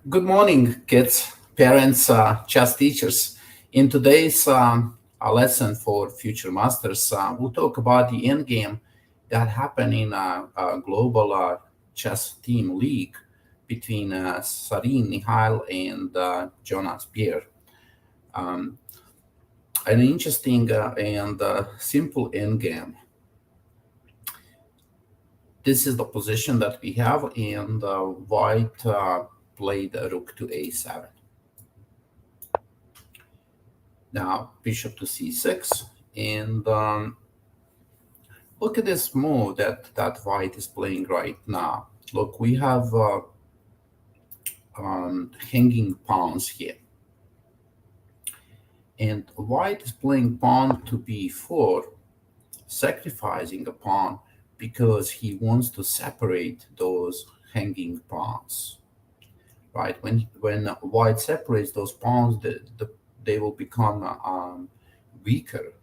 Good morning, kids, parents, chess teachers. In today's lesson for future masters, we'll talk about the end game that happened in a global chess team league between Sarin, Nihail, and Jonas Bjerre. Um, an interesting and simple end game. This is the position that we have, and white played rook to a7. Now, bishop to c6, and look at this move that white is playing right now. Look, we have hanging pawns here, and white is playing pawn to b4, sacrificing a pawn because he wants to separate those hanging pawns. Right? When white separates those pawns, they will become weaker.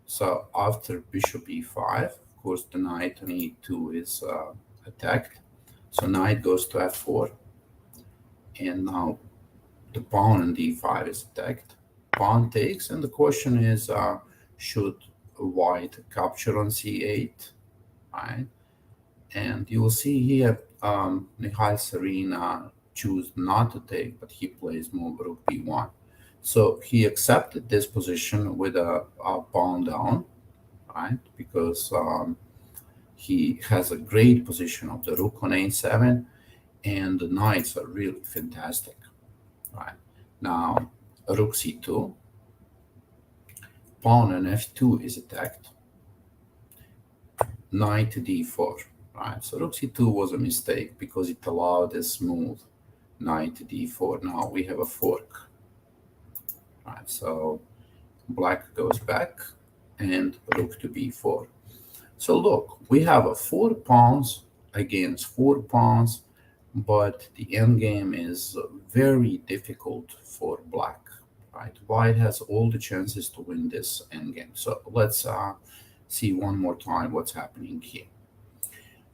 So after bishop e5, of course, the knight on e2 is attacked. So knight goes to f4, and now the pawn on d5 is attacked. Pawn takes, and the question is, should white capture on c8, right? And you will see here, Nihail Sarin choose not to take, but he plays move rook b1. So he accepted this position with a pawn down, right? Because he has a great position of the rook on a7, and the knights are really fantastic, right? Now, rook c2, pawn on f2 is attacked, knight to d4, right? So rook c2 was a mistake because it allowed this move, knight to d4. Now we have a fork, right? So black goes back, and rook to b4. So look, we have a 4 pawns against 4 pawns, but the endgame is very difficult for black, right? White has all the chances to win this endgame. So let's see one more time what's happening here.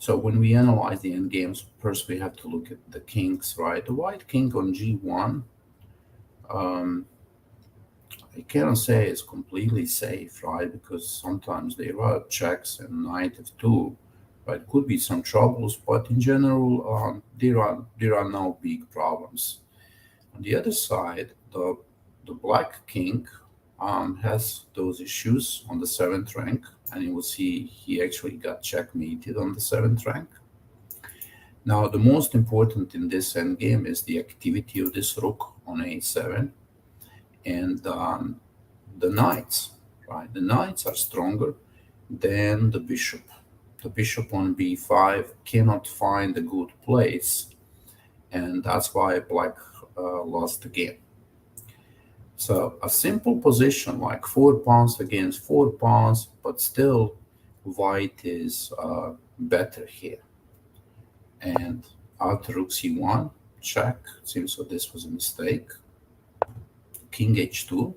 So when we analyze the endgames, first we have to look at the kings, right? The white king on g1, I cannot say it's completely safe, right? Because sometimes there are checks and knight f2, right? Could be some troubles, but in general, there are no big problems. On the other side, the black king has those issues on the 7th rank, and you will see he actually got checkmated on the 7th rank. Now, the most important in this endgame is the activity of this rook on a7 and the knights, right? The knights are stronger than the bishop. The bishop on b5 cannot find a good place, and that's why black lost the game. So a simple position like 4 pawns against 4 pawns, but still white is better here. And after rook c1, check. Seems so this was a mistake. King h2,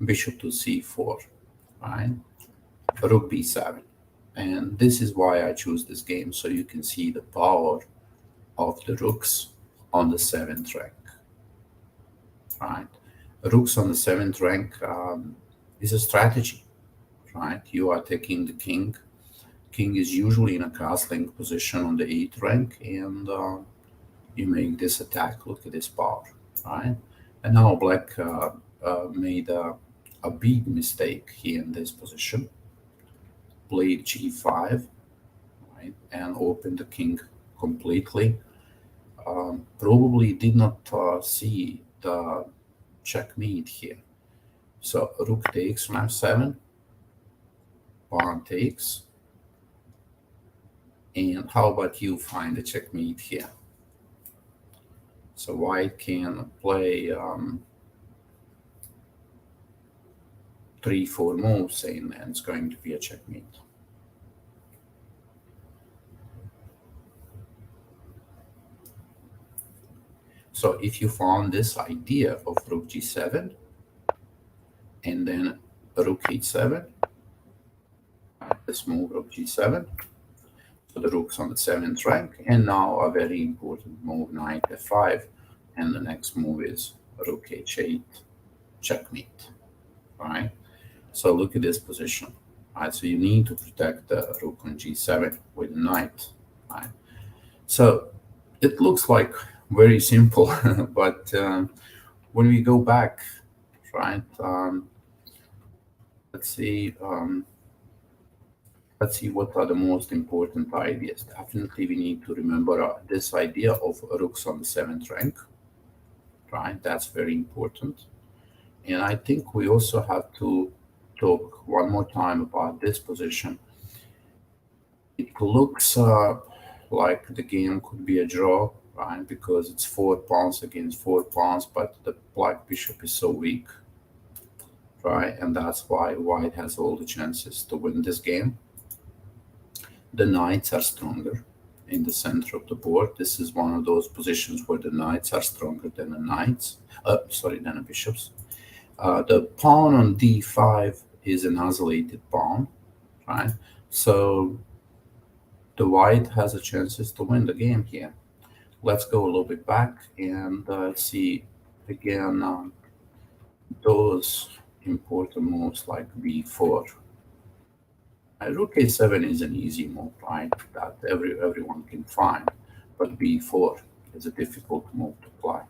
bishop to c4, right? Rook b7. And this is why I choose this game, so you can see the power of the rooks on the 7th rank, right? Rooks on the 7th rank is a strategy, right? You are taking the king. King is usually in a castling position on the 8th rank, and you make this attack. Look at this power, right? And now black made a big mistake here in this position. Played g5, right, and opened the king completely. Probably did not see the checkmate here. So rook takes on f7, pawn takes, and how about you find the checkmate here? So white can play 3-4 moves, and it's going to be a checkmate. So if you found this idea of rook g7 and then rook h7, let's move rook g7. So the rook's on the 7th rank, and now a very important move, knight f5, and the next move is rook h8, checkmate, right? So look at this position, right? So you need to protect the rook on g7 with the knight, right? So it looks like very simple, but when we go back, right? Let's see. Let's see what are the most important ideas. Definitely, we need to remember this idea of rooks on the seventh rank, right? That's very important. And I think we also have to talk one more time about this position. It looks like the game could be a draw, right? Because it's 4 pawns against 4 pawns, but the black bishop is so weak, right? And that's why white has all the chances to win this game. The knights are stronger in the center of the board. This is one of those positions where the knights are stronger than the knights. Than the bishops. The pawn on d5 is an isolated pawn, right? So the white has a chances to win the game here. Let's go a little bit back and see again those important moves like b4. Rook a7 is an easy move, right? That everyone can find, but b4 is a difficult move to play.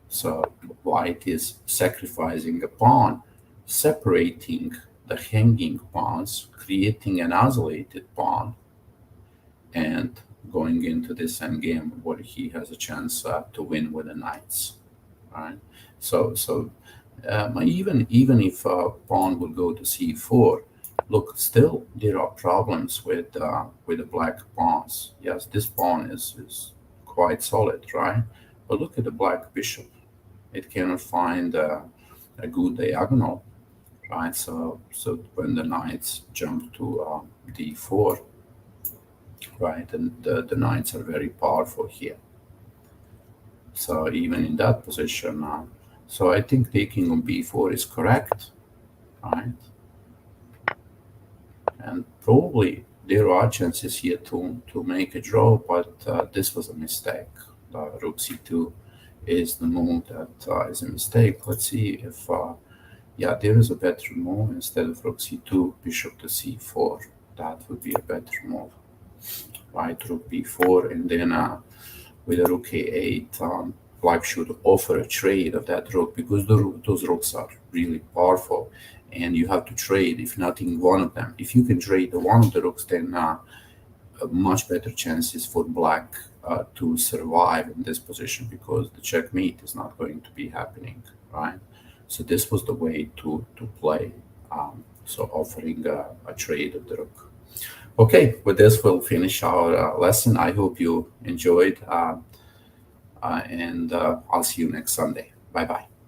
So white is sacrificing a pawn, separating the hanging pawns, creating an isolated pawn, and going into this endgame where he has a chance to win with the knights, right? Even if a pawn will go to c4, look, still there are problems with the black pawns. Yes, this pawn is quite solid, right? But look at the black bishop. It cannot find a good diagonal, right? So when the knights jump to d4, right, and the knights are very powerful here. So even in that position, so I think taking on b4 is correct, right? And probably there are chances here to make a draw, but this was a mistake. Rook c2 is the move that is a mistake. Let's see if yeah, there is a better move. Instead of rook c2, bishop to c4. That would be a better move, right? Rook b4, and then with a rook a8, black should offer a trade of that rook because those rooks are really powerful, and you have to trade if nothing one of them. If you can trade one of the rooks, then much better chances for black to survive in this position because the checkmate is not going to be happening, right? So this was the way to play. So offering a trade of the rook. Okay, with this we'll finish our lesson. I hope you enjoyed, and I'll see you next Sunday. Bye bye.